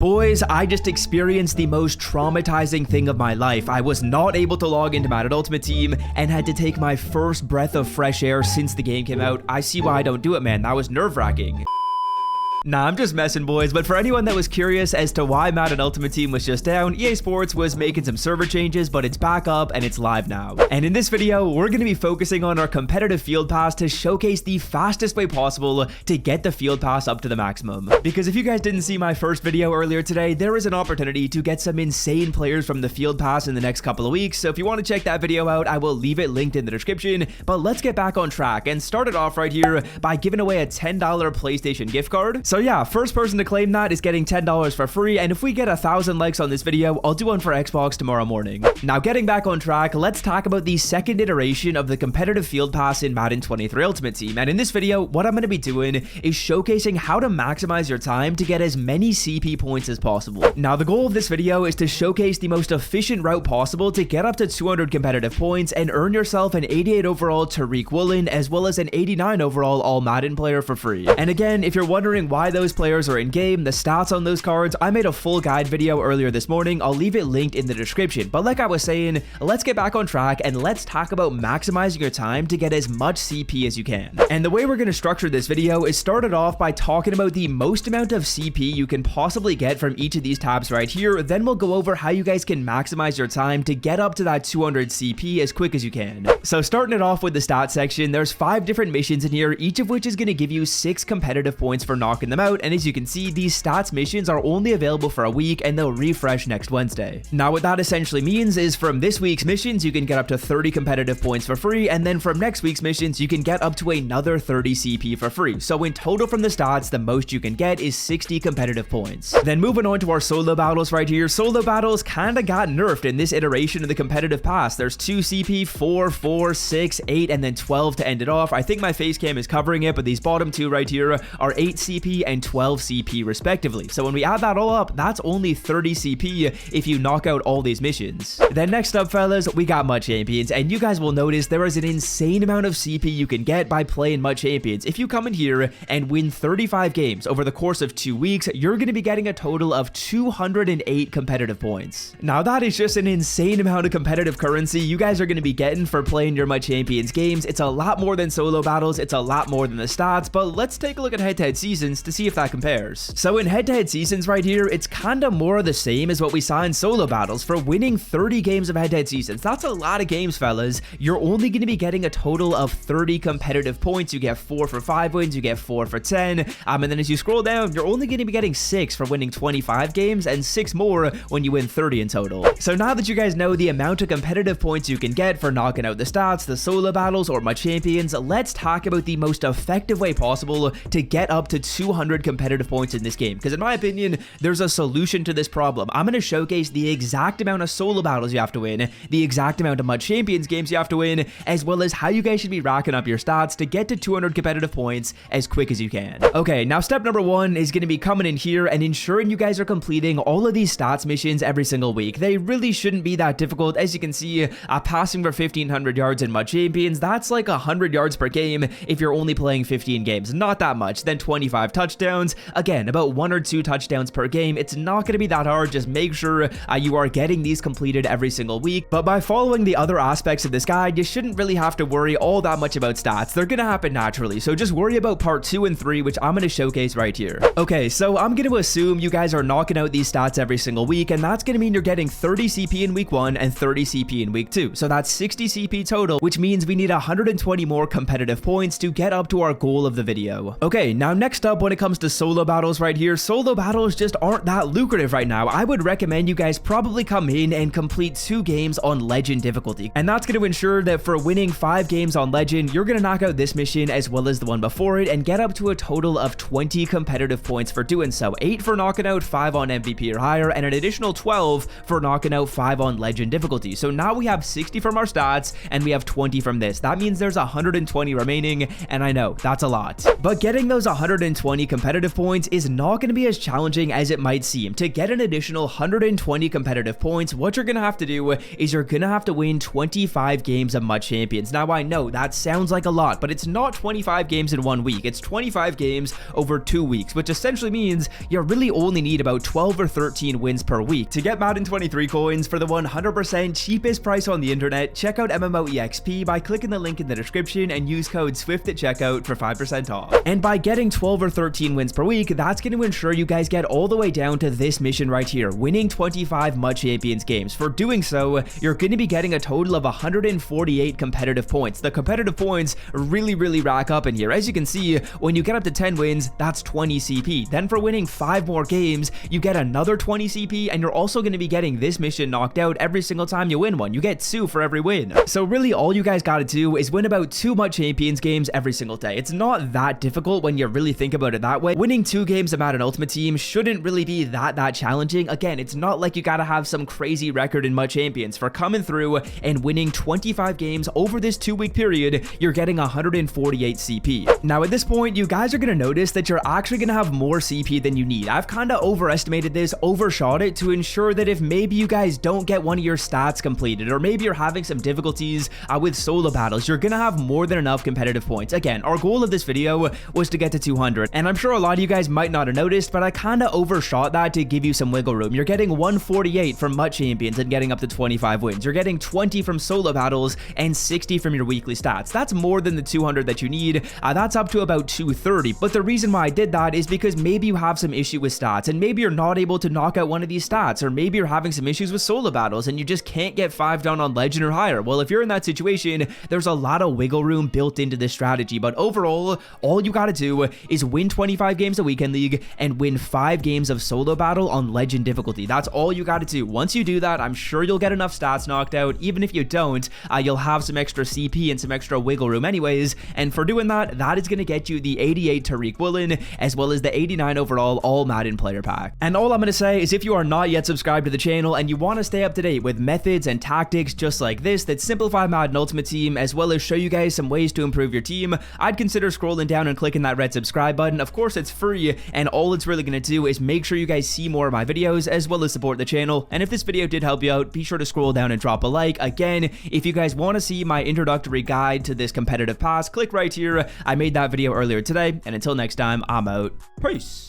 Boys, I just experienced the most traumatizing thing of my life. I was not able to log into Madden Ultimate Team and had to take my first breath of fresh air since the game came out. I see why I don't do it, man. That was nerve-wracking. Nah, I'm just messing, boys, but for anyone that was curious as to why Madden Ultimate Team was just down, EA Sports was making some server changes, but it's back up and it's live now. And in this video, we're going to be focusing on our competitive field pass to showcase the fastest way possible to get the field pass up to the maximum. Because if you guys didn't see my first video earlier today, there is an opportunity to get some insane players from the field pass in the next couple of weeks, so if you want to check that video out, I will leave it linked in the description. But let's get back on track and start it off right here by giving away a $10 PlayStation gift card. So yeah, first person to claim that is getting $10 for free, and if we get 1,000 likes on this video, I'll do one for Xbox tomorrow morning. Now, getting back on track, let's talk about the second iteration of the competitive field pass in Madden 23 Ultimate Team. And in this video, what I'm going to be doing is showcasing how to maximize your time to get as many CP points as possible. Now, the goal of this video is to showcase the most efficient route possible to get up to 200 competitive points and earn yourself an 88 overall Tariq Woolen as well as an 89 overall All Madden player for free. And again, if you're wondering why those players are in game, the stats on those cards, I made a full guide video earlier this morning. I'll leave it linked in the description. But like I was saying, let's get back on track and let's talk about maximizing your time to get as much CP as you can. And the way we're going to structure this video is started off by talking about the most amount of CP you can possibly get from each of these tabs right here. Then we'll go over how you guys can maximize your time to get up to that 200 CP as quick as you can. So starting it off with the stats section, there's 5 different missions in here, each of which is going to give you 6 competitive points for knocking them out. And as you can see, these stats missions are only available for a week and they'll refresh next Wednesday. Now, what that essentially means is from this week's missions, you can get up to 30 competitive points for free. And then from next week's missions, you can get up to another 30 CP for free. So in total from the stats, the most you can get is 60 competitive points. Then moving on to our solo battles right here. Solo battles kind of got nerfed in this iteration of the competitive pass. There's 2 CP, 4, 4, 6, 8, and then 12 to end it off. I think my face cam is covering it, but these bottom 2 right here are 8 CP and 12 CP respectively. So when we add that all up, that's only 30 CP if you knock out all these missions. Then next up, fellas, we got Mud Champions, and you guys will notice there is an insane amount of CP you can get by playing Mud Champions. If you come in here and win 35 games over the course of 2 weeks, you're going to be getting a total of 208 competitive points. Now that is just an insane amount of competitive currency you guys are going to be getting for playing your Mud Champions games. It's a lot more than solo battles, it's a lot more than the stats, but let's take a look at head-to-head seasons to see if that compares. So in head-to-head seasons right here, it's kind of more of the same as what we saw in solo battles. For winning 30 games of head-to-head seasons, that's a lot of games, fellas. You're only going to be getting a total of 30 competitive points. You get 4 for 5 wins, you get 4 for 10, and then as you scroll down, you're only going to be getting 6 for winning 25 games and 6 more when you win 30 in total. So now that you guys know the amount of competitive points you can get for knocking out the stats, the solo battles, or my champions, let's talk about the most effective way possible to get up to 200 competitive points in this game. Because in my opinion, there's a solution to this problem. I'm going to showcase the exact amount of solo battles you have to win, the exact amount of Mud Champions games you have to win, as well as how you guys should be racking up your stats to get to 200 competitive points as quick as you can. Okay, now step number 1 is going to be coming in here and ensuring you guys are completing all of these stats missions every single week. They really shouldn't be that difficult. As you can see, passing for 1,500 yards in Mud Champions, that's like 100 yards per game if you're only playing 15 games. Not that much. Then 25 touchdowns. Again, about 1 or 2 touchdowns per game. It's not going to be that hard. Just make sure you are getting these completed every single week. But by following the other aspects of this guide, you shouldn't really have to worry all that much about stats. They're going to happen naturally. So just worry about part 2 and 3, which I'm going to showcase right here. Okay, so I'm going to assume you guys are knocking out these stats every single week, and that's going to mean you're getting 30 CP in week 1 and 30 CP in week 2. So that's 60 CP total, which means we need 120 more competitive points to get up to our goal of the video. Okay, now next up, when it comes to solo battles right here, solo battles just aren't that lucrative right now. I would recommend you guys probably come in and complete 2 games on Legend difficulty. And that's going to ensure that for winning 5 games on Legend, you're going to knock out this mission as well as the one before it and get up to a total of 20 competitive points for doing so. 8 for knocking out 5 on MVP or higher, and an additional 12 for knocking out 5 on Legend difficulty. So now we have 60 from our stats and we have 20 from this. That means there's 120 remaining, and I know that's a lot. But getting those 120 120 competitive points is not going to be as challenging as it might seem. To get an additional 120 competitive points, what you're going to have to do is you're going to have to win 25 games of MUT Champions. Now, I know that sounds like a lot, but it's not 25 games in 1 week. It's 25 games over 2 weeks, which essentially means you really only need about 12 or 13 wins per week. To get Madden 23 coins for the 100% cheapest price on the internet, check out MMOEXP by clicking the link in the description and use code SWIFT at checkout for 5% off. And by getting 12 or 13 wins per week, that's going to ensure you guys get all the way down to this mission right here, winning 25 MUT Champions games. For doing so, you're going to be getting a total of 148 competitive points. The competitive points really rack up in here. As you can see, when you get up to 10 wins, that's 20 CP. Then for winning 5 more games, you get another 20 CP, and you're also going to be getting this mission knocked out every single time you win one. You get 2 for every win. So really all you guys gotta do is win about 2 MUT Champions games every single day. It's not that difficult when you really think about it that way. Winning 2 games of Madden Ultimate Team shouldn't really be that challenging. Again, it's not like you gotta have some crazy record in MUT Champions. For coming through and winning 25 games over this 2-week period, you're getting 148 CP. Now at this point, you guys are gonna notice that you're actually gonna have more CP than you need. I've kind of overestimated this, overshot it to ensure that if maybe you guys don't get one of your stats completed, or maybe you're having some difficulties with solo battles, you're gonna have more than enough competitive points. Again, our goal of this video was to get to 200, and I'm sure a lot of you guys might not have noticed, but I kind of overshot that to give you some wiggle room. You're getting 148 from MUT Champions and getting up to 25 wins. You're getting 20 from solo battles and 60 from your weekly stats. That's more than the 200 that you need. That's up to about 230, but the reason why I did that is because maybe you have some issue with stats, and maybe you're not able to knock out one of these stats, or maybe you're having some issues with solo battles and you just can't get 5 done on legend or higher. Well, if you're in that situation, there's a lot of wiggle room built into this strategy, but overall, all you gotta do is win 25 games a weekend league and win 5 games of solo battle on legend difficulty. That's all you gotta do. Once you do that, I'm sure you'll get enough stats knocked out. Even if you don't, you'll have some extra CP and some extra wiggle room anyways, and for doing that, that is gonna get you the 88 Tariq Woolen as well as the 89 overall all Madden player pack. And all I'm gonna say is if you are not yet subscribed to the channel and you want to stay up to date with methods and tactics just like this that simplify Madden Ultimate Team as well as show you guys some ways to improve your team, I'd consider scrolling down and clicking that red subscribe button. Of course, it's free, and all it's really going to do is make sure you guys see more of my videos as well as support the channel. And if this video did help you out, be sure to scroll down and drop a like. Again, if you guys want to see my introductory guide to this competitive pass, click right here. I made that video earlier today, and until next time, I'm out. Peace.